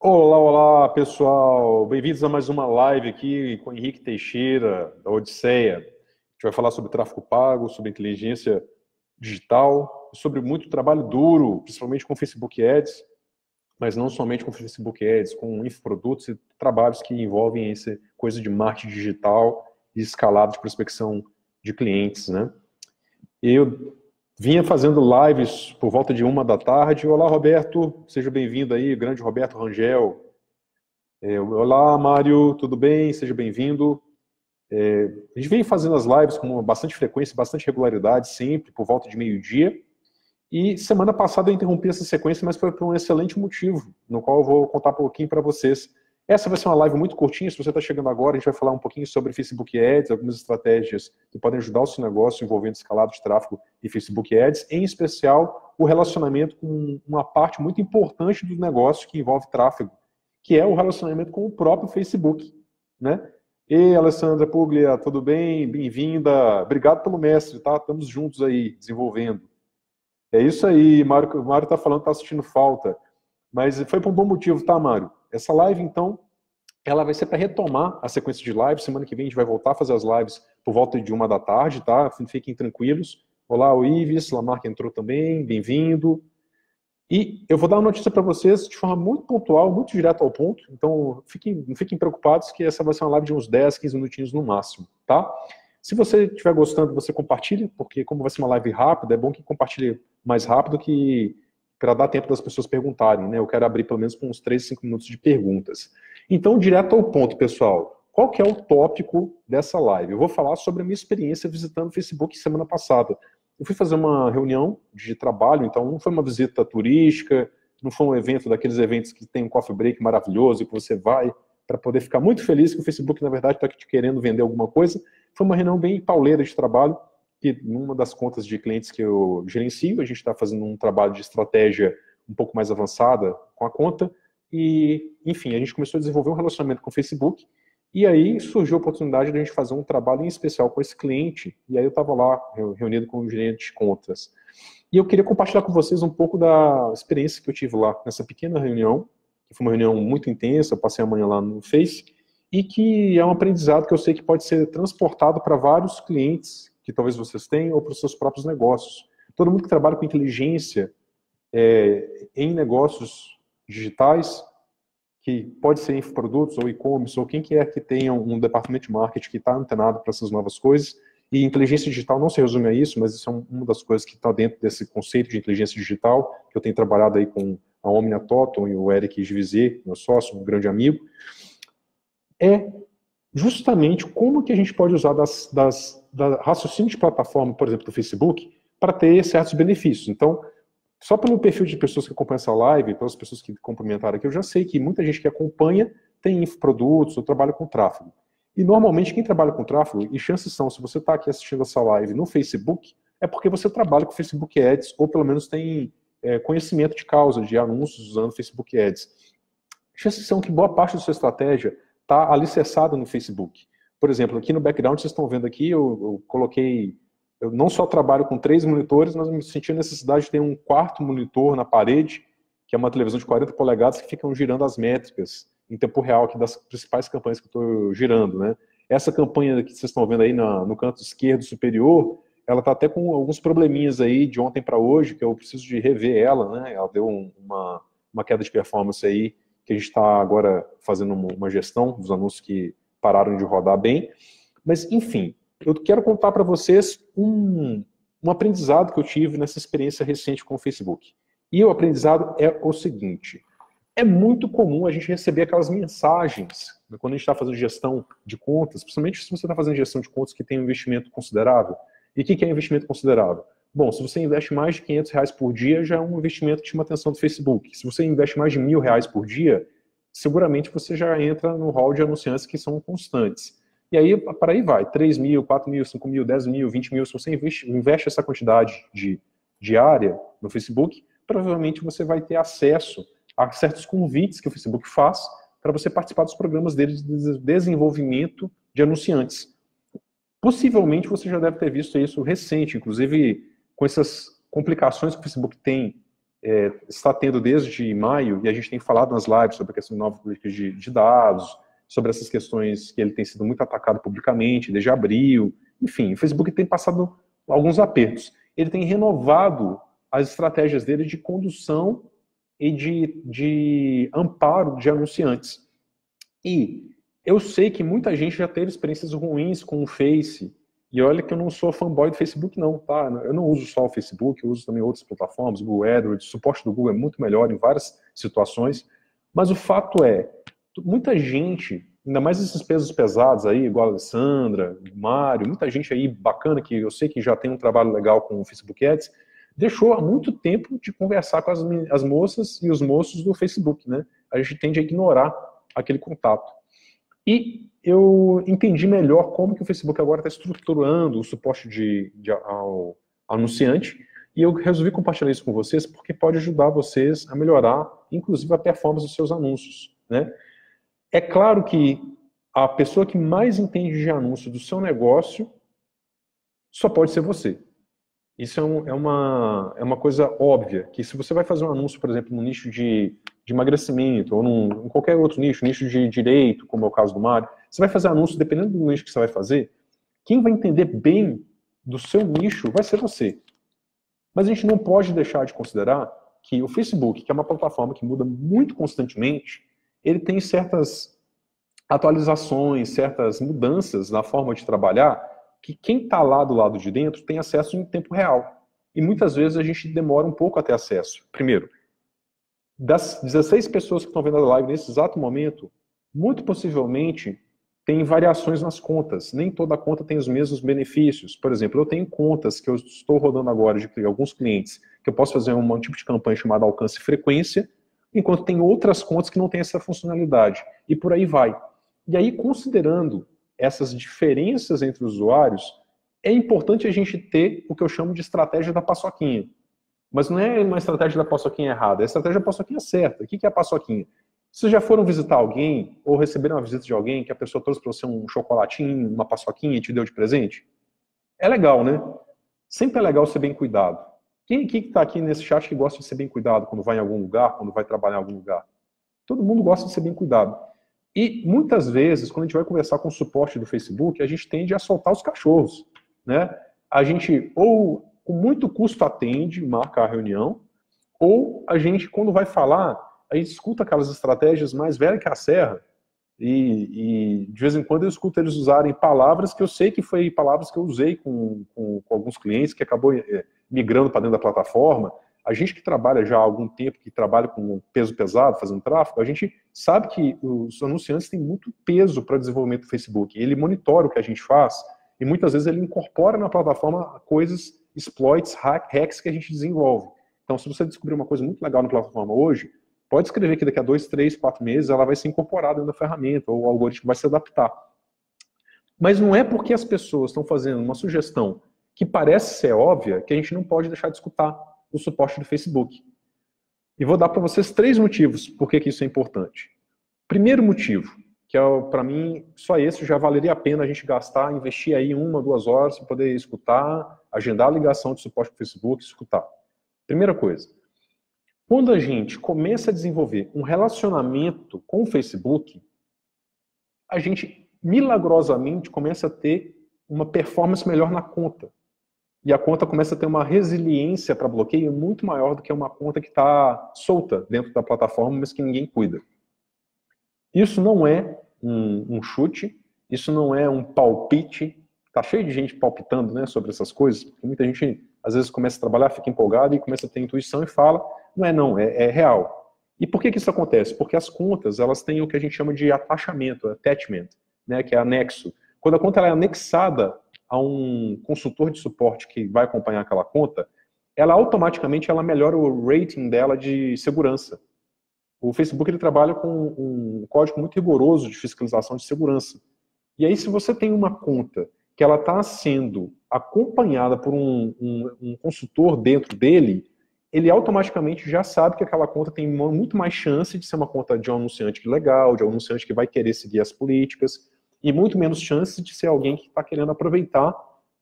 Olá, olá, pessoal. Bem-vindos a mais uma live aqui com o Henrique Teixeira, da Odisseia. A gente vai falar sobre tráfego pago, sobre inteligência digital, sobre muito trabalho duro, principalmente com Facebook Ads, mas não somente com Facebook Ads, com infoprodutos e trabalhos que envolvem essa coisa de marketing digital e escalado de prospecção de clientes, né? Eu vinha fazendo lives por volta de 1 da tarde. Olá, Roberto, seja bem-vindo aí, grande Roberto Rangel. Olá, Mário, tudo bem? Seja bem-vindo. A gente vem fazendo as lives com bastante frequência, bastante regularidade, sempre por volta de meio-dia. E semana passada eu interrompi essa sequência, mas foi por um excelente motivo, no qual eu vou contar um pouquinho para vocês. Essa vai ser uma live muito curtinha. Se você está chegando agora, a gente vai falar um pouquinho sobre Facebook Ads, algumas estratégias que podem ajudar o seu negócio envolvendo escalado de tráfego e Facebook Ads, em especial o relacionamento com uma parte muito importante do negócio que envolve tráfego, que é o relacionamento com o próprio Facebook, né? E Alessandra Puglia, tudo bem? Bem-vinda. Obrigado pelo mestre, tá? Estamos juntos aí, desenvolvendo. É isso aí, Mário. O Mário tá falando que tá assistindo falta. Mas foi por um bom motivo, tá, Mário? Essa live, então, ela vai ser para retomar a sequência de lives. Semana que vem a gente vai voltar a fazer as lives por volta de 1 da tarde, tá? Fiquem tranquilos. Olá, o Ives, Lamarck entrou também, bem-vindo. E eu vou dar uma notícia para vocês de forma muito pontual, muito direto ao ponto. Então, não fiquem preocupados que essa vai ser uma live de uns 10, 15 minutinhos no máximo, tá? Se você estiver gostando, você compartilha, porque como vai ser uma live rápida, é bom que compartilhe mais rápido que para dar tempo das pessoas perguntarem, né? Eu quero abrir pelo menos com uns 3, 5 minutos de perguntas. Então, direto ao ponto, pessoal. Qual que é o tópico dessa live? Eu vou falar sobre a minha experiência visitando o Facebook semana passada. Eu fui fazer uma reunião de trabalho, então não foi uma visita turística, não foi um evento daqueles eventos que tem um coffee break maravilhoso e que você vai para poder ficar muito feliz que o Facebook, na verdade, está te querendo vender alguma coisa. Foi uma reunião bem pauleira de trabalho, que numa das contas de clientes que eu gerencio, a gente está fazendo um trabalho de estratégia um pouco mais avançada com a conta, e, enfim, a gente começou a desenvolver um relacionamento com o Facebook, e aí surgiu a oportunidade de a gente fazer um trabalho em especial com esse cliente, e aí eu estava lá, reunido com o gerente de contas. E eu queria compartilhar com vocês um pouco da experiência que eu tive lá, nessa pequena reunião, que foi uma reunião muito intensa, eu passei a manhã lá no Face, e que é um aprendizado que eu sei que pode ser transportado para vários clientes que talvez vocês tenham, ou para os seus próprios negócios. Todo mundo que trabalha com inteligência em negócios digitais, que pode ser infoprodutos ou e-commerce, ou quem quer que tenha um departamento de marketing que está antenado para essas novas coisas, e inteligência digital não se resume a isso, mas isso é uma das coisas que está dentro desse conceito de inteligência digital, que eu tenho trabalhado aí com a Omnia Toton e o Eric Givizier, meu sócio, um grande amigo, é justamente como que a gente pode usar da raciocínio de plataforma, por exemplo, do Facebook, para ter certos benefícios. Então, só pelo perfil de pessoas que acompanham essa live, pelas pessoas que cumprimentaram aqui, eu já sei que muita gente que acompanha tem infoprodutos ou trabalha com tráfego. E normalmente quem trabalha com tráfego, e chances são, se você está aqui assistindo essa live no Facebook, é porque você trabalha com Facebook Ads, ou pelo menos tem conhecimento de causa, de anúncios usando Facebook Ads. Chances são que boa parte da sua estratégia está alicerçada no Facebook. Por exemplo, aqui no background, vocês estão vendo aqui, eu coloquei. Eu não só trabalho com 3 monitores, mas me senti a necessidade de ter um quarto monitor na parede, que é uma televisão de 40 polegadas, que ficam girando as métricas em tempo real aqui das principais campanhas que eu estou girando, né? Essa campanha que vocês estão vendo aí no canto esquerdo superior, ela está até com alguns probleminhas aí de ontem para hoje, que eu preciso de rever ela, né? Ela deu uma queda de performance aí, que a gente está agora fazendo uma gestão dos anúncios que pararam de rodar bem. Mas, enfim, eu quero contar para vocês um aprendizado que eu tive nessa experiência recente com o Facebook. E o aprendizado é o seguinte: é muito comum a gente receber aquelas mensagens quando a gente está fazendo gestão de contas, principalmente se você está fazendo gestão de contas que tem um investimento considerável. E o que é investimento considerável? Bom, se você investe mais de R$ 500 por dia, já é um investimento que chama atenção do Facebook. Se você investe mais de R$ 1.000 por dia, seguramente você já entra no hall de anunciantes que são constantes. E aí, para aí vai, 3 mil, 4 mil, 5 mil, 10 mil, 20 mil, se você investe essa quantidade diária no Facebook, provavelmente você vai ter acesso a certos convites que o Facebook faz para você participar dos programas deles de desenvolvimento de anunciantes. Possivelmente você já deve ter visto isso recente, inclusive com essas complicações que o Facebook tem está tendo desde maio, e a gente tem falado nas lives sobre a questão de novas políticas de dados, sobre essas questões que ele tem sido muito atacado publicamente desde abril. Enfim, o Facebook tem passado alguns apertos. Ele tem renovado as estratégias dele de condução e de amparo de anunciantes. E eu sei que muita gente já teve experiências ruins com o Face, e olha que eu não sou fanboy do Facebook não, tá? Eu não uso só o Facebook, eu uso também outras plataformas, Google AdWords, o suporte do Google é muito melhor em várias situações, mas o fato é, muita gente, ainda mais esses pesos pesados aí, igual a Alessandra, o Mário, muita gente aí bacana, que eu sei que já tem um trabalho legal com o Facebook Ads, deixou há muito tempo de conversar com as moças e os moços do Facebook, né? A gente tende a ignorar aquele contato. E eu entendi melhor como que o Facebook agora está estruturando o suporte ao anunciante, e eu resolvi compartilhar isso com vocês porque pode ajudar vocês a melhorar, inclusive, a performance dos seus anúncios, né? É claro que a pessoa que mais entende de anúncio do seu negócio só pode ser você. Isso é uma coisa óbvia, que se você vai fazer um anúncio, por exemplo, no nicho de emagrecimento, ou em qualquer outro nicho de direito, como é o caso do Mário, você vai fazer anúncio, dependendo do nicho que você vai fazer, quem vai entender bem do seu nicho vai ser você. Mas a gente não pode deixar de considerar que o Facebook, que é uma plataforma que muda muito constantemente, ele tem certas atualizações, certas mudanças na forma de trabalhar, que quem está lá do lado de dentro tem acesso em tempo real. E muitas vezes a gente demora um pouco a ter acesso. Primeiro, das 16 pessoas que estão vendo a live nesse exato momento, muito possivelmente tem variações nas contas. Nem toda conta tem os mesmos benefícios. Por exemplo, eu tenho contas que eu estou rodando agora de alguns clientes, que eu posso fazer um tipo de campanha chamada alcance e frequência, enquanto tem outras contas que não têm essa funcionalidade. E por aí vai. E aí, considerando essas diferenças entre os usuários, é importante a gente ter o que eu chamo de estratégia da paçoquinha. Mas não é uma estratégia da paçoquinha errada, é a estratégia da paçoquinha certa. O que é a paçoquinha? Vocês já foram visitar alguém, ou receberam uma visita de alguém, que a pessoa trouxe para você um chocolatinho, uma paçoquinha e te deu de presente? É legal, né? Sempre é legal ser bem cuidado. Quem está aqui nesse chat que gosta de ser bem cuidado quando vai em algum lugar, quando vai trabalhar em algum lugar? Todo mundo gosta de ser bem cuidado. E muitas vezes, quando a gente vai conversar com o suporte do Facebook, a gente tende a soltar os cachorros, né? A gente ou com muito custo atende, marca a reunião, ou a gente, quando vai falar, a gente escuta aquelas estratégias mais velhas que a serra, e de vez em quando eu escuto eles usarem palavras que eu sei que foi palavras que eu usei com alguns clientes, que acabou migrando para dentro da plataforma. A gente que trabalha já há algum tempo, que trabalha com peso pesado, fazendo tráfego, a gente sabe que os anunciantes têm muito peso para o desenvolvimento do Facebook. Ele monitora o que a gente faz e muitas vezes ele incorpora na plataforma coisas, exploits, hacks que a gente desenvolve. Então, se você descobrir uma coisa muito legal na plataforma hoje, pode escrever que daqui a 2, 3, 4 meses ela vai ser incorporada dentro da ferramenta, ou o algoritmo vai se adaptar. Mas não é porque as pessoas estão fazendo uma sugestão que parece ser óbvia que a gente não pode deixar de escutar o suporte do Facebook. E vou dar para vocês 3 motivos por que isso é importante. Primeiro motivo, que é, para mim, só esse já valeria a pena a gente gastar, investir aí 1, 2 horas para poder escutar, agendar a ligação de suporte do Facebook, escutar. Primeira coisa, quando a gente começa a desenvolver um relacionamento com o Facebook, a gente milagrosamente começa a ter uma performance melhor na conta. E a conta começa a ter uma resiliência para bloqueio muito maior do que uma conta que está solta dentro da plataforma, mas que ninguém cuida. Isso não é um chute, isso não é um palpite. Está cheio de gente palpitando, né, sobre essas coisas, porque muita gente às vezes começa a trabalhar, fica empolgado e começa a ter intuição e fala, não, é real. E por que isso acontece? Porque as contas, elas têm o que a gente chama de attachment, né, que é anexo. Quando a conta ela é anexada a um consultor de suporte que vai acompanhar aquela conta, ela automaticamente melhora o rating dela de segurança. O Facebook ele trabalha com um código muito rigoroso de fiscalização de segurança. E aí, se você tem uma conta que ela está sendo acompanhada por um consultor dentro dele, ele automaticamente já sabe que aquela conta tem muito mais chance de ser uma conta de um anunciante legal, de um anunciante que vai querer seguir as políticas, e muito menos chance de ser alguém que está querendo aproveitar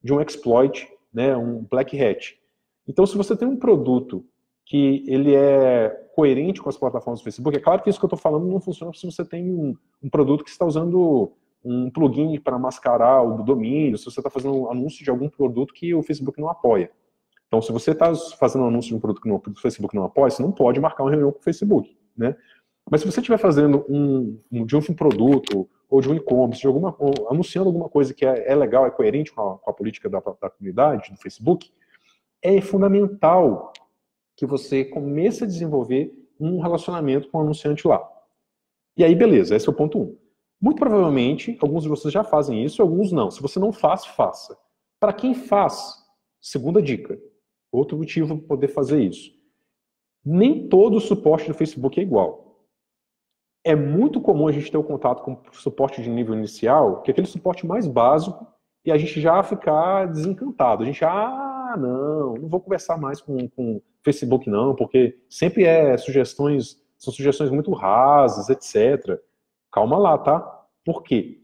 de um exploit, né, um black hat. Então, se você tem um produto que ele é coerente com as plataformas do Facebook. É claro que isso que eu estou falando não funciona se você tem um produto que está usando um plugin para mascarar o domínio, se você está fazendo um anúncio de algum produto que o Facebook não apoia. Então, se você está fazendo um anúncio de um produto que o Facebook não apoia, você não pode marcar uma reunião com o Facebook, né? Mas se você estiver fazendo de um produto, ou de um e-commerce, ou anunciando alguma coisa que é legal, é coerente com a política da comunidade, do Facebook, é fundamental que você comece a desenvolver um relacionamento com o anunciante lá. E aí, beleza, esse é o ponto 1. Muito provavelmente, alguns de vocês já fazem isso, alguns não. Se você não faz, faça. Para quem faz, segunda dica, outro motivo para poder fazer isso. Nem todo o suporte do Facebook é igual. É muito comum a gente ter o contato com o suporte de nível inicial, que é aquele suporte mais básico, e a gente já ficar desencantado. A gente, não vou conversar mais com o Facebook não, porque sempre são sugestões muito rasas, etc. Calma lá, tá? Por quê?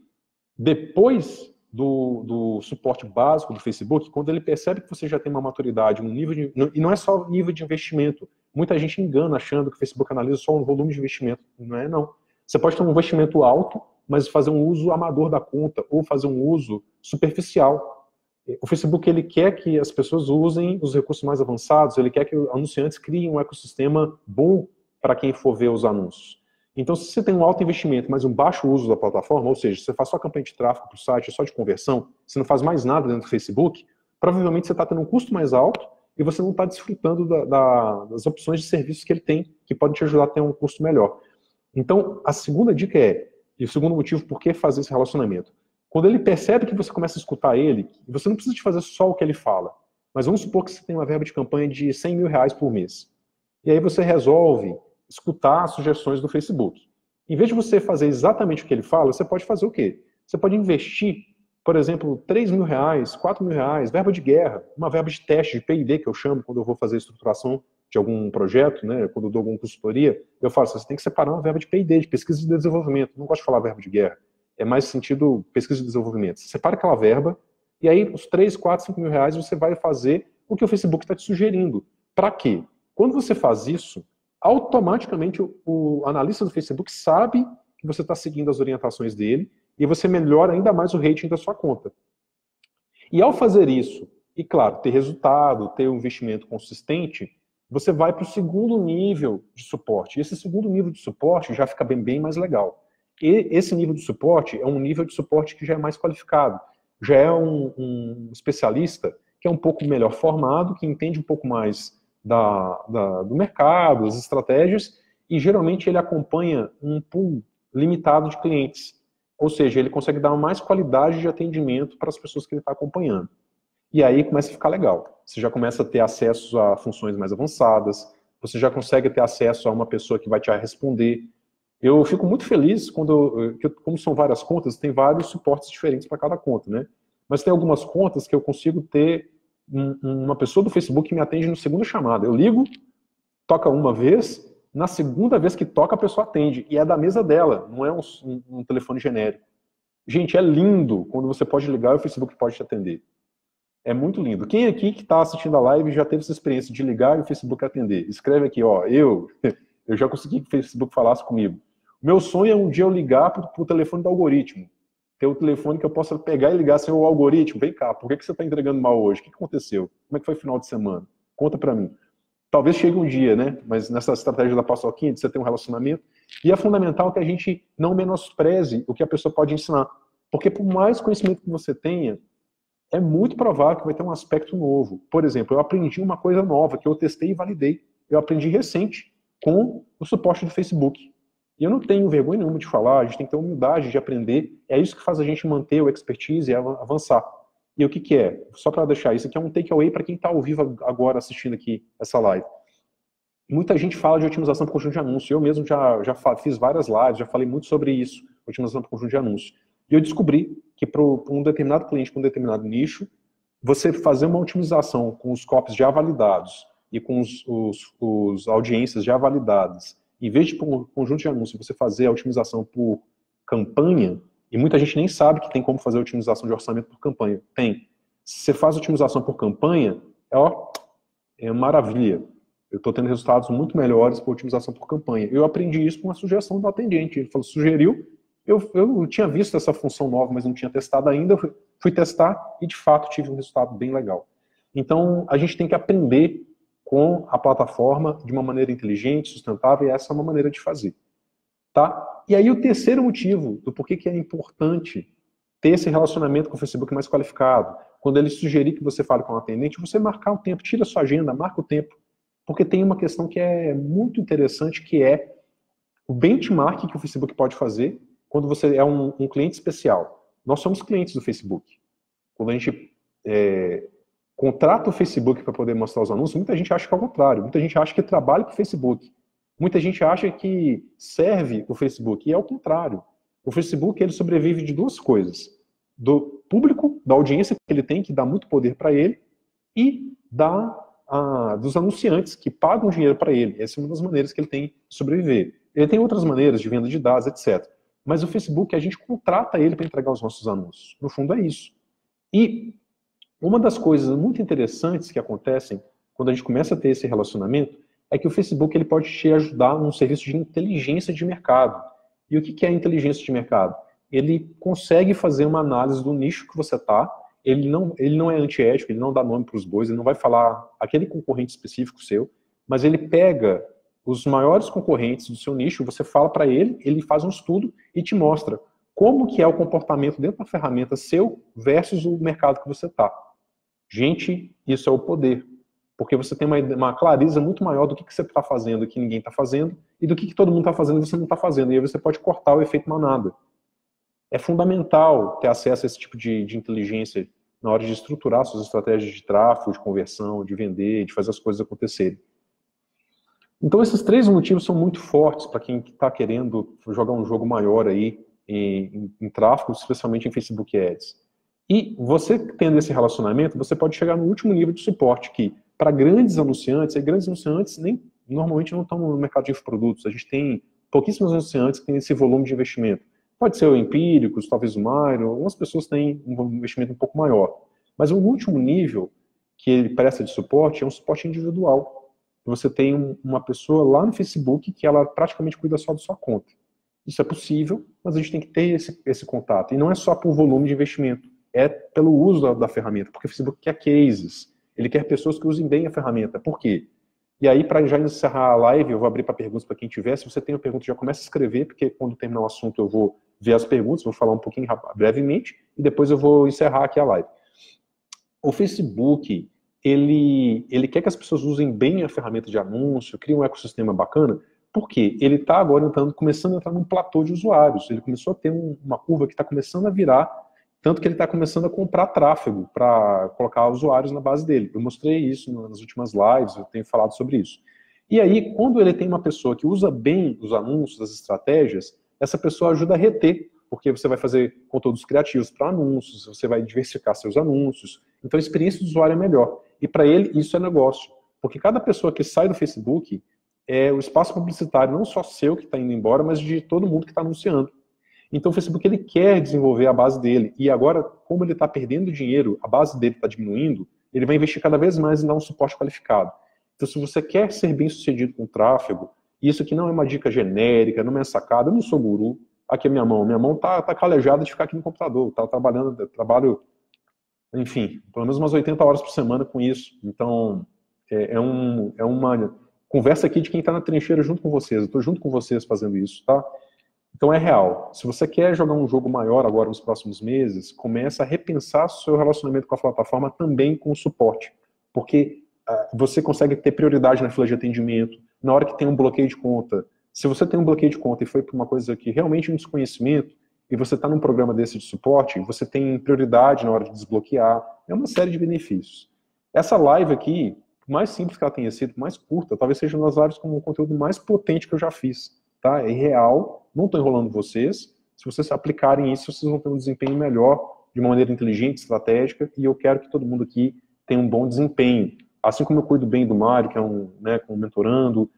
Depois do suporte básico do Facebook, quando ele percebe que você já tem uma maturidade, e não é só nível de investimento. Muita gente engana achando que o Facebook analisa só um volume de investimento. Não é, não. Você pode ter um investimento alto, mas fazer um uso amador da conta, ou fazer um uso superficial. O Facebook, ele quer que as pessoas usem os recursos mais avançados, ele quer que os anunciantes criem um ecossistema bom para quem for ver os anúncios. Então, se você tem um alto investimento, mas um baixo uso da plataforma, ou seja, você faz só campanha de tráfego para o site, só de conversão, você não faz mais nada dentro do Facebook, provavelmente você está tendo um custo mais alto e você não está desfrutando das opções de serviços que ele tem, que podem te ajudar a ter um custo melhor. Então, a segunda dica e o segundo motivo por que fazer esse relacionamento. Quando ele percebe que você começa a escutar ele, você não precisa de fazer só o que ele fala, mas vamos supor que você tem uma verba de campanha de R$100 mil por mês. E aí você resolve escutar as sugestões do Facebook. Em vez de você fazer exatamente o que ele fala, você pode fazer o quê? Você pode investir, por exemplo, R$3 mil, R$4 mil, verba de guerra, uma verba de teste, de P&D, que eu chamo quando eu vou fazer a estruturação de algum projeto, né, quando eu dou alguma consultoria, eu falo, você tem que separar uma verba de P&D, de pesquisa e desenvolvimento. Eu não gosto de falar verba de guerra. É mais sentido pesquisa e desenvolvimento. Você separa aquela verba, e aí os 3, 4, 5 mil reais você vai fazer o que o Facebook está te sugerindo. Para quê? Quando você faz isso, automaticamente o analista do Facebook sabe que você está seguindo as orientações dele e você melhora ainda mais o rating da sua conta. E ao fazer isso, e claro, ter resultado, ter um investimento consistente, você vai para o segundo nível de suporte. E esse segundo nível de suporte já fica bem mais legal. E esse nível de suporte é um nível de suporte que já é mais qualificado. Já é um especialista que é um pouco melhor formado, que entende um pouco mais do mercado, as estratégias, e geralmente ele acompanha um pool limitado de clientes. Ou seja, ele consegue dar mais qualidade de atendimento para as pessoas que ele está acompanhando. E aí começa a ficar legal. Você já começa a ter acesso a funções mais avançadas, você já consegue ter acesso a uma pessoa que vai te responder. Eu fico muito feliz como são várias contas, tem vários suportes diferentes para cada conta, né? Mas tem algumas contas que eu consigo ter uma pessoa do Facebook que me atende no segundo chamada. Eu ligo, toca uma vez, na segunda vez que toca a pessoa atende. E é da mesa dela, não é um telefone genérico. Gente, é lindo quando você pode ligar e o Facebook pode te atender. É muito lindo. Quem aqui que está assistindo a live já teve essa experiência de ligar e o Facebook atender? Escreve aqui, ó, eu já consegui que o Facebook falasse comigo. Meu sonho é um dia eu ligar para o telefone do algoritmo. Ter o telefone que eu possa pegar e ligar sem o algoritmo. Vem cá, por que você está entregando mal hoje? O que aconteceu? Como é que foi o final de semana? Conta para mim. Talvez chegue um dia, né? Mas nessa estratégia da paçoquinha, de você ter um relacionamento. E é fundamental que a gente não menospreze o que a pessoa pode ensinar. Porque por mais conhecimento que você tenha, é muito provável que vai ter um aspecto novo. Por exemplo, eu aprendi uma coisa nova que eu testei e validei. Eu aprendi recente com o suporte do Facebook. E eu não tenho vergonha nenhuma de falar, a gente tem que ter humildade de aprender. É isso que faz a gente manter o expertise e avançar. E o que é? Só para deixar isso aqui é um takeaway para quem está ao vivo agora assistindo aqui essa live. Muita gente fala de otimização por conjunto de anúncio. Eu mesmo já fiz várias lives, já falei muito sobre isso, otimização por conjunto de anúncio. E eu descobri que para um determinado cliente, para um determinado nicho, você fazer uma otimização com os copies já validados e com os audiências já validadas, em vez de por um conjunto de anúncios, você fazer a otimização por campanha, e muita gente nem sabe que tem como fazer a otimização de orçamento por campanha. Tem. Se você faz a otimização por campanha, é maravilha. Eu estou tendo resultados muito melhores para otimização por campanha. Eu aprendi isso com uma sugestão do atendente. Ele falou, sugeriu, eu tinha visto essa função nova, mas não tinha testado ainda, eu fui testar e, de fato, tive um resultado bem legal. Então, a gente tem que aprender com a plataforma de uma maneira inteligente, sustentável, e essa é uma maneira de fazer. Tá? E aí o terceiro motivo do porquê que é importante ter esse relacionamento com o Facebook mais qualificado, quando ele sugerir que você fale com o atendente, você marcar o tempo, tira a sua agenda, marca o tempo, porque tem uma questão que é muito interessante, que é o benchmark que o Facebook pode fazer quando você é um cliente especial. Nós somos clientes do Facebook. Quando a gente contrata o Facebook para poder mostrar os anúncios, muita gente acha que é o contrário, muita gente acha que trabalha para o Facebook. Muita gente acha que serve o Facebook, e é o contrário. O Facebook, ele sobrevive de duas coisas. Do público, da audiência que ele tem, que dá muito poder para ele, e dos anunciantes, que pagam dinheiro para ele. Essa é uma das maneiras que ele tem de sobreviver. Ele tem outras maneiras de venda de dados, etc. Mas o Facebook, a gente contrata ele para entregar os nossos anúncios. No fundo, é isso. E uma das coisas muito interessantes que acontecem quando a gente começa a ter esse relacionamento é que o Facebook ele pode te ajudar num serviço de inteligência de mercado. E o que é inteligência de mercado? Ele consegue fazer uma análise do nicho que você está, ele não é antiético, ele não dá nome para os bois, ele não vai falar aquele concorrente específico seu, mas ele pega os maiores concorrentes do seu nicho, você fala para ele, ele faz um estudo e te mostra como que é o comportamento dentro da ferramenta seu versus o mercado que você está. Gente, isso é o poder. Porque você tem uma clareza muito maior do que você está fazendo, que ninguém está fazendo, e do que todo mundo está fazendo e você não está fazendo. E aí você pode cortar o efeito manada. É fundamental ter acesso a esse tipo de inteligência na hora de estruturar suas estratégias de tráfego, de conversão, de vender, de fazer as coisas acontecerem. Então esses três motivos são muito fortes para quem está querendo jogar um jogo maior aí em tráfego, especialmente em Facebook Ads. E você tendo esse relacionamento, você pode chegar no último nível de suporte, que para grandes anunciantes, normalmente não estão no mercado de infoprodutos. A gente tem pouquíssimos anunciantes que têm esse volume de investimento. Pode ser o Empíricos, talvez o Myron, algumas pessoas têm um investimento um pouco maior. Mas o último nível que ele presta de suporte é um suporte individual. Você tem uma pessoa lá no Facebook que ela praticamente cuida só da sua conta. Isso é possível, mas a gente tem que ter esse contato. E não é só por volume de investimento, é pelo uso da ferramenta, porque o Facebook quer cases. Ele quer pessoas que usem bem a ferramenta. Por quê? E aí, para já encerrar a live, eu vou abrir para perguntas para quem tiver. Se você tem uma pergunta, já começa a escrever, porque quando terminar o assunto eu vou ver as perguntas, vou falar um pouquinho brevemente, e depois eu vou encerrar aqui a live. O Facebook, ele quer que as pessoas usem bem a ferramenta de anúncio, crie um ecossistema bacana, porque ele está agora começando a entrar num platô de usuários. Ele começou a ter uma curva que está começando a virar, tanto que ele está começando a comprar tráfego para colocar usuários na base dele. Eu mostrei isso nas últimas lives, eu tenho falado sobre isso. E aí, quando ele tem uma pessoa que usa bem os anúncios, as estratégias, essa pessoa ajuda a reter, porque você vai fazer conteúdos criativos para anúncios, você vai diversificar seus anúncios, então a experiência do usuário é melhor. E para ele, isso é negócio. Porque cada pessoa que sai do Facebook é o espaço publicitário, não só seu que está indo embora, mas de todo mundo que está anunciando. Então o Facebook ele quer desenvolver a base dele, e agora, como ele está perdendo dinheiro, a base dele está diminuindo, ele vai investir cada vez mais em dar um suporte qualificado. Então se você quer ser bem sucedido com tráfego, isso aqui não é uma dica genérica, não é sacada, eu não sou guru, aqui é minha mão tá calejada de ficar aqui no computador, tá trabalhando, trabalho, enfim, pelo menos umas 80 horas por semana com isso, então é uma conversa aqui de quem está na trincheira junto com vocês, eu estou junto com vocês fazendo isso, tá? Então é real. Se você quer jogar um jogo maior agora nos próximos meses, começa a repensar seu relacionamento com a plataforma também com o suporte. Porque você consegue ter prioridade na fila de atendimento, na hora que tem um bloqueio de conta. Se você tem um bloqueio de conta e foi por uma coisa que realmente é um desconhecimento, e você está num programa desse de suporte, você tem prioridade na hora de desbloquear. É uma série de benefícios. Essa live aqui, por mais simples que ela tenha sido, mais curta, talvez seja uma das lives com o conteúdo mais potente que eu já fiz. Tá? É real, não estou enrolando vocês. Se vocês aplicarem isso, vocês vão ter um desempenho melhor, de uma maneira inteligente, estratégica, e eu quero que todo mundo aqui tenha um bom desempenho. Assim como eu cuido bem do Mário, que é um mentorando,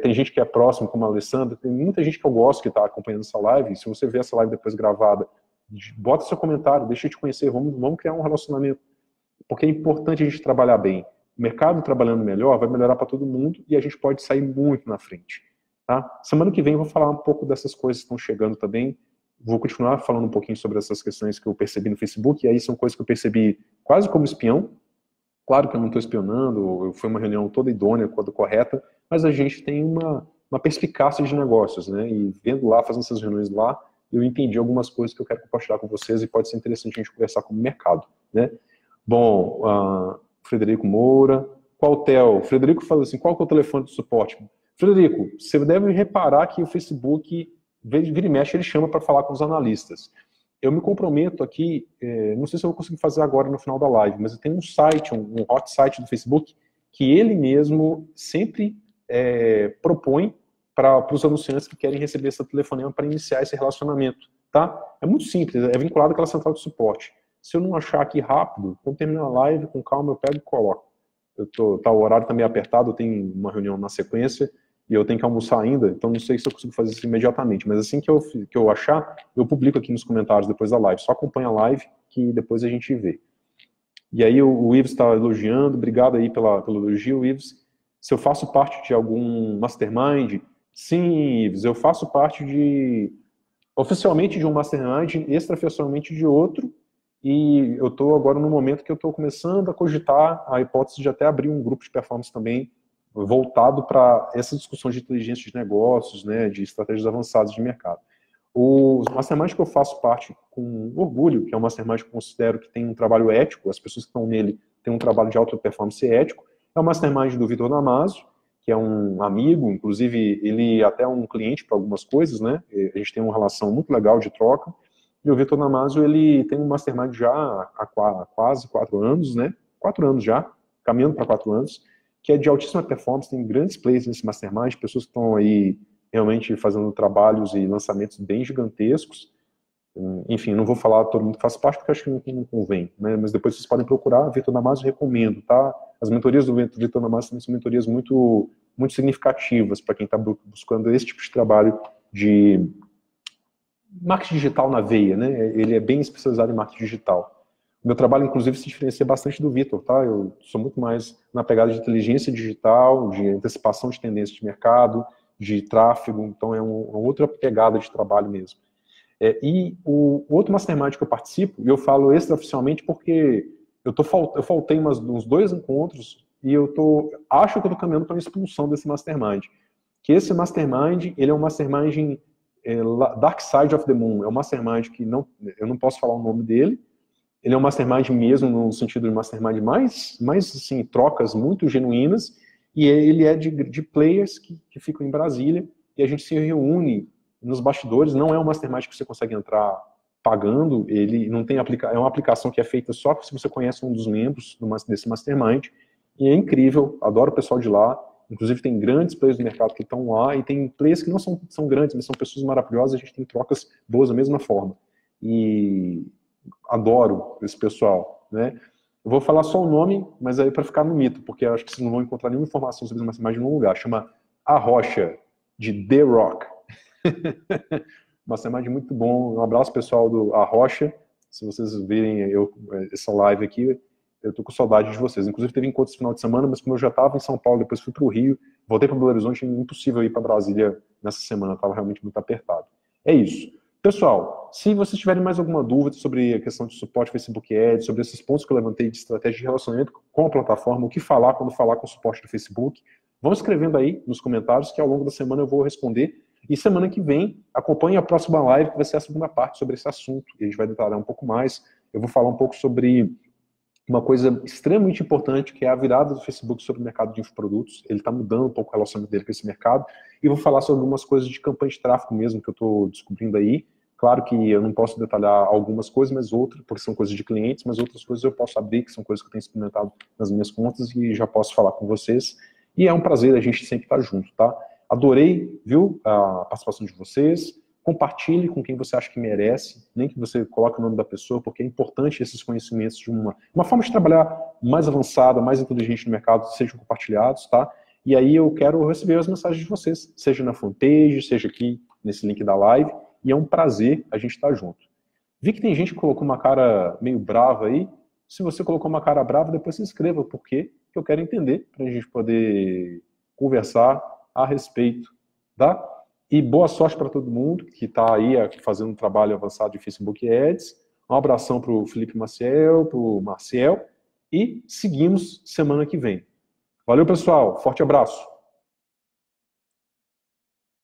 tem gente que é próximo, como a Alessandra, tem muita gente que eu gosto que está acompanhando essa live, e se você ver essa live depois gravada, bota seu comentário, deixa eu te conhecer, vamos criar um relacionamento, porque é importante a gente trabalhar bem. o mercado trabalhando melhor, vai melhorar para todo mundo e a gente pode sair muito na frente. Tá? Semana que vem eu vou falar um pouco dessas coisas que estão chegando também. Vou continuar falando um pouquinho sobre essas questões que eu percebi no Facebook, e aí são coisas que eu percebi quase como espião. Claro que eu não estou espionando, foi uma reunião toda idônea, toda correta, mas a gente tem uma perspicácia de negócios, né? E vendo lá, fazendo essas reuniões lá, eu entendi algumas coisas que eu quero compartilhar com vocês e pode ser interessante a gente conversar com o mercado, né? Bom, Frederico Moura, qual Theo? Frederico falou assim, qual que é o telefone do suporte? Frederico, você deve reparar que o Facebook, vira e mexe, ele chama para falar com os analistas. Eu me comprometo aqui, não sei se eu vou conseguir fazer agora no final da live, mas eu tenho um site, um hot site do Facebook, que ele mesmo sempre propõe para os anunciantes que querem receber esse telefonema para iniciar esse relacionamento, tá? É muito simples, é vinculado àquela central de suporte. Se eu não achar aqui rápido, quando terminar a live, com calma, eu pego e coloco. O horário está meio apertado, eu tenho uma reunião na sequência, e eu tenho que almoçar ainda, então não sei se eu consigo fazer isso imediatamente, mas assim que eu achar, eu publico aqui nos comentários depois da live. Só acompanha a live, que depois a gente vê. E aí o Ives está elogiando, obrigado aí pelo elogio, Ives. Se eu faço parte de algum mastermind, sim, Ives, eu faço parte oficialmente de um mastermind, extraoficialmente de outro, e eu estou agora no momento que eu estou começando a cogitar a hipótese de até abrir um grupo de performance também, voltado para essa discussão de inteligência de negócios, né, de estratégias avançadas de mercado. O mastermind que eu faço parte com orgulho, que é um mastermind que eu considero que tem um trabalho ético, as pessoas que estão nele têm um trabalho de alta performance ético, é o mastermind do Vitor Damasio, que é um amigo, inclusive ele até é um cliente para algumas coisas, né, a gente tem uma relação muito legal de troca, e o Vitor Damasio, ele tem um mastermind já há quase 4 anos, né, 4 anos já, caminhando para 4 anos, que é de altíssima performance, tem grandes players nesse mastermind, pessoas que estão aí realmente fazendo trabalhos e lançamentos bem gigantescos. Enfim, não vou falar todo mundo que faz parte, porque acho que não convém, né? Mas depois vocês podem procurar, Vitor Damasio, recomendo, tá? As mentorias do Vitor Damasio também são mentorias muito, muito significativas para quem está buscando esse tipo de trabalho de marketing digital na veia, né? Ele é bem especializado em marketing digital. O meu trabalho, inclusive, se diferencia bastante do Vitor, tá? Eu sou muito mais na pegada de inteligência digital, de antecipação de tendências de mercado, de tráfego, então é uma outra pegada de trabalho mesmo. E o outro mastermind que eu participo, e eu falo extraoficialmente porque eu faltei uns 2 encontros e acho que eu estou caminhando para a expulsão desse mastermind. Que esse mastermind, ele é um mastermind Dark Side of the Moon, é um mastermind que eu não posso falar o nome dele. Ele é um mastermind mesmo, no sentido de mastermind mais assim, trocas muito genuínas, e ele é de players que ficam em Brasília, e a gente se reúne nos bastidores. Não é um mastermind que você consegue entrar pagando, ele não tem é uma aplicação que é feita só se você conhece um dos membros desse mastermind, e é incrível, adoro o pessoal de lá, inclusive tem grandes players do mercado que estão lá, e tem players que não são grandes, mas são pessoas maravilhosas, a gente tem trocas boas da mesma forma. E adoro esse pessoal, né? Eu vou falar só o nome, mas aí para ficar no mito, porque eu acho que vocês não vão encontrar nenhuma informação sobre esse mastermind em nenhum lugar. Chama A Rocha, de The Rock. Mastermind muito bom. Um abraço, pessoal do A Rocha. Se vocês virem essa live aqui, eu tô com saudade de vocês. Inclusive teve encontro esse final de semana, mas como eu já estava em São Paulo, depois fui para o Rio, voltei para Belo Horizonte, é impossível ir para Brasília nessa semana, estava realmente muito apertado. É isso. Pessoal, se vocês tiverem mais alguma dúvida sobre a questão de suporte Facebook Ads, sobre esses pontos que eu levantei de estratégia de relacionamento com a plataforma, o que falar quando falar com o suporte do Facebook, vão escrevendo aí nos comentários que ao longo da semana eu vou responder. E semana que vem, acompanhe a próxima live, que vai ser a segunda parte sobre esse assunto. E a gente vai detalhar um pouco mais. Eu vou falar um pouco sobre uma coisa extremamente importante, que é a virada do Facebook sobre o mercado de infoprodutos. Ele está mudando um pouco o relacionamento dele com esse mercado. E vou falar sobre algumas coisas de campanha de tráfego mesmo, que eu estou descobrindo aí. Claro que eu não posso detalhar algumas coisas, mas outras, porque são coisas de clientes, mas outras coisas eu posso abrir, que são coisas que eu tenho experimentado nas minhas contas e já posso falar com vocês. E é um prazer a gente sempre estar junto, tá? Adorei, viu, a participação de vocês. Compartilhe com quem você acha que merece, nem que você coloque o nome da pessoa, porque é importante esses conhecimentos de uma forma de trabalhar mais avançada, mais inteligente no mercado, sejam compartilhados, tá? E aí eu quero receber as mensagens de vocês, seja na fanpage, seja aqui nesse link da live, e é um prazer a gente estar junto. Vi que tem gente que colocou uma cara meio brava aí. Se você colocou uma cara brava, depois se inscreva, porque que eu quero entender para a gente poder conversar a respeito, tá? E boa sorte para todo mundo que está aí fazendo um trabalho avançado de Facebook Ads. Um abração para o Felipe Maciel, para o Marcel, e seguimos semana que vem. Valeu, pessoal. Forte abraço.